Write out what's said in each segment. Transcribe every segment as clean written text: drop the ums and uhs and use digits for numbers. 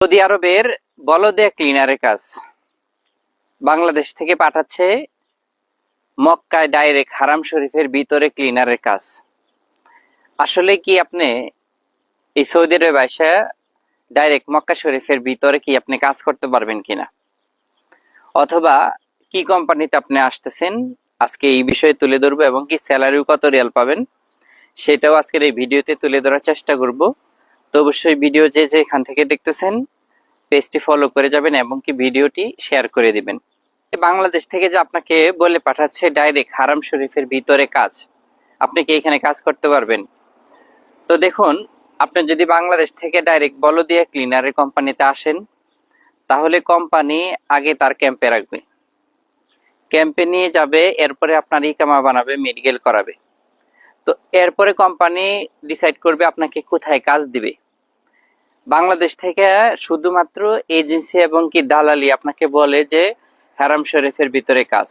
Saudi আরবের বলদে ক্লিনারের কাজ বাংলাদেশ থেকে পাঠাচ্ছে মক্কায় ডাইরেক্ট হারাম শরীফের ভিতরে ক্লিনারের কাজ। আসলে কি আপনি এই সৌদি আরবে আইসা ডাইরেক্ট মক্কা শরীফের ভিতরে কি আপনি কাজ করতে পারবেন কিনা, অথবা কি কোম্পানিতে আপনি আসতেছেন, আজকে এই বিষয়ে তুলে ধরবো এবং কি স্যালারিও কত রিয়াল পাবেন সেটাও আজকের এই ভিডিওতে তুলে ধরার চেষ্টা করব। তো অবশ্যই ভিডিও যে এখান থেকে দেখতেছেন পেজটি ফলো করে যাবেন এবং কি ভিডিওটি শেয়ার করে দিবেন। বাংলাদেশ থেকে যে আপনাকে বলে পাঠাচ্ছে ডাইরেক্ট হারাম শরীফের ভিতরে কাজ, আপনি কি এখানে কাজ করতে পারবেন? তো দেখুন, আপনি যদি বাংলাদেশ থেকে ডাইরেক্ট বলদিয়া ক্লিনারের কোম্পানিতে আসেন, তাহলে কোম্পানি আগে তার ক্যাম্পে রাখবে, ক্যাম্পে নিয়ে যাবে, এরপরে আপনার ইকামা বানাবে, মেডিকেল করাবে। তো এরপরে কোম্পানি ডিসাইড করবে আপনাকে কোথায় কাজ দিবে। বাংলাদেশ থেকে শুধুমাত্র এজেন্সি এবং কি দালালি আপনাকে বলে যে হারাম শরীফের ভিতরে কাজ।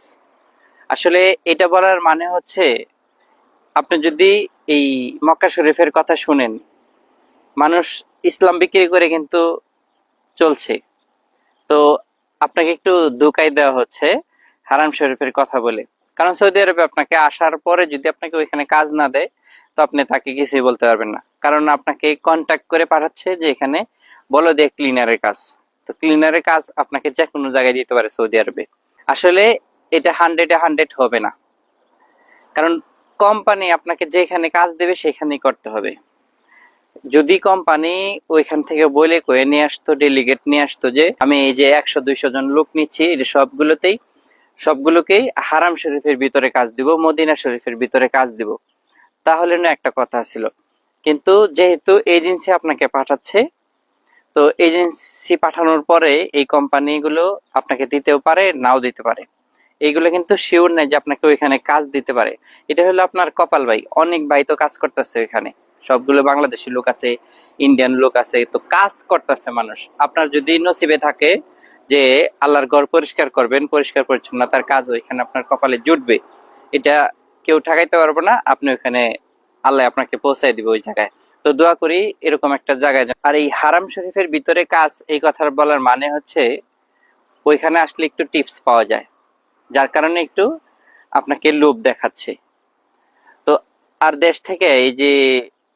আসলে এটা বলার মানে হচ্ছে, আপনি যদি এই মক্কা শরীফের কথা শুনেন, মানুষ ইসলাম বিক্রি করে কিন্তু চলছে, তো আপনাকে একটু ধোঁকাই দেওয়া হচ্ছে হারাম শরীফের কথা বলে। কারণ সৌদি আরবে আপনাকে আসার পরে যদি আপনাকে ওইখানে কাজ না দেয়, তো আপনি তাকে কিছুই বলতে পারবেন না, কারণ আপনাকে কন্ট্যাক্ট করে পাঠাচ্ছে যে এখানে বলো দিয়ে ক্লিনারের কাজ। তো ক্লিনারের কাজ আপনাকে যে কোনো জায়গায় দিতে পারে সৌদি আরবে। আসলে এটা 100-এ 100 হবে না, কারণ কোম্পানি আপনাকে যেখানে কাজ দেবে সেখানেই করতে হবে। যদি কোম্পানি ওইখান থেকে বলে কয়ে নিয়ে আসতো, ডেলিগেট নিয়ে আসতো যে আমি এই যে 100-200 জন লোক নিচ্ছি, এটা সবগুলোকেই হারাম শরীফের ভিতরে কাজ দিব, মদিনা শরীফের ভিতরে কাজ দিব, তাহলে না একটা কথা ছিল। কিন্তু যেহেতু এজেন্সি আপনাকে পাঠাচ্ছে, তো এজেন্সি পাঠানোর পরে এই কোম্পানিগুলো আপনাকে দিতেও পারে, নাও দিতে পারে। এইগুলো কিন্তু শিওর নেই যে আপনাকে ওইখানে কাজ দিতে পারে। এটা হলো আপনার কপাল ভাই। অনেক ভাই তো কাজ করতেছে ওইখানে, সবগুলো বাংলাদেশি লোক আছে, ইন্ডিয়ান লোক আছে, তো কাজ করতেছে মানুষ। আপনার যদি নসিবে থাকে যে আল্লাহর ঘর পরিষ্কার করবেন, পরিষ্কার পরিচ্ছন্নতার কাজ ওইখানে আপনার কপালে জুটবে, এটা কেউ ঠকাইতে পারবে না। আপনি ওইখানে আল্লাহ আপনাকে পৌঁছায় দিবে ওই জায়গায়। তো দোয়া করি এরকম একটা জায়গায়। আর এই হারাম শরীফের ভিতরে কাজ, এই কথা বলার মানে হচ্ছে ওইখানে আসলে একটু টিপস পাওয়া যায়, যার কারণে একটু আপনাকে লোভ দেখাচ্ছে। তো আর দেশ থেকে এই যে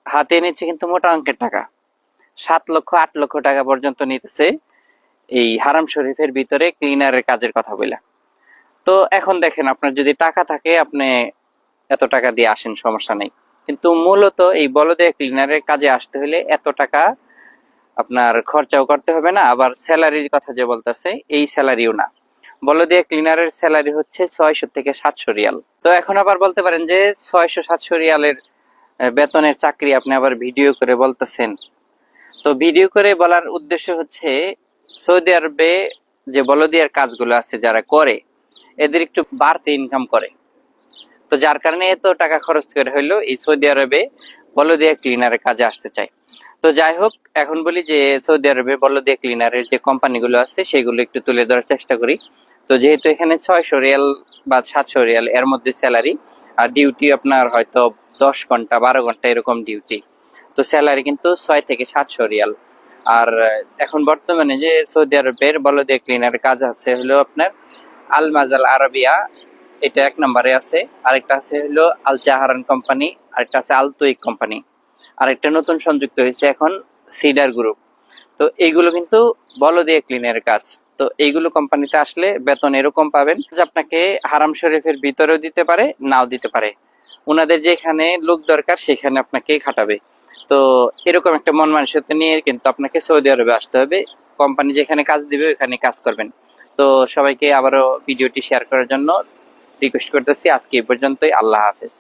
হাতে এনেছে কিন্তু মোটা অঙ্কের টাকা, 7 লক্ষ 8 লক্ষ টাকা পর্যন্ত নিতেছে এই হারাম শরীফের ভিতরে ক্লিনারের কাজের কথা বলে। তো এখন দেখেন, আপনার যদি টাকা থাকে আপনি এত টাকা দিয়ে আসেন, সমস্যা নেই। কিন্তু মূলত এই বলদে ক্লিনারের কাজে আসতে হলে এত টাকা আপনার খরচাও করতে হবে না, আবার স্যালারির কথা যে বলতেছে এই স্যালারিও না। বলদিয়া ক্লিনারের স্যালারি হচ্ছে 600 থেকে 700 রিয়াল। তো এখন আবার বলতে পারেন যে 600-700 রিয়ালের বেতনের চাকরি আপনি আবার ভিডিও করে বলতেছেন। তো ভিডিও করে বলার উদ্দেশ্য হচ্ছে, সৌদি আরবে যে বলদিয়ার কাজগুলো আছে যারা করে, এদের একটু বাড়তি ইনকাম করে, তো যার কারণে এত টাকা খরচ করে হইলো এই সৌদি আরবে বলদিয়া ক্লিনারের কাজে আসতে চায়। তো যাই হোক, এখন বলি যে সৌদি আরবে বলদিয়া ক্লিনারের যে কোম্পানিগুলো আছে সেগুলো একটু তুলে ধরার চেষ্টা করি। তো যেহেতু এখানে 600 রিয়াল বা 700 রিয়াল এর মধ্যে স্যালারি, আর ডিউটি আপনার হয়তো 10 ঘন্টা 12 ঘন্টা এরকম ডিউটি, তো স্যালারি কিন্তু 6 থেকে 700 রিয়াল। আর এখন বর্তমানে যে সৌদি আরবের বলদিয়া ক্লিনারের কাজ আছে হলো আপনার আল মাজাল আরাবিয়া, এটা 1 নম্বরে আছে। আরেকটা আছে হলো আল জাহারান কোম্পানি, আরেকটা আছে আল তুইক কোম্পানি, আরেকটা নতুন সংযুক্ত হয়েছে এখন সিডার গ্রুপ। তো এইগুলো কিন্তু বলদিয়া ক্লিনারের কাজ। তো এইগুলো কোম্পানিতে আসলে বেতন এরকম পাবেন যে আপনাকে হারাম শরীফের ভিতরেও দিতে পারে, নাও দিতে পারে। ওনাদের যেখানে লোক দরকার সেখানে আপনাকে খাটাবে। তো এরকম একটা মন মানসিকতা নিয়ে কিন্তু আপনাকে সৌদি আরবে আসতে হবে। কোম্পানি যেখানে কাজ দিবে ওখানে কাজ করবেন। তো সবাইকে আবারও ভিডিওটি শেয়ার করার জন্য রিকোয়েস্ট করতেছি। আজকে এই পর্যন্তই। আল্লাহ হাফেজ।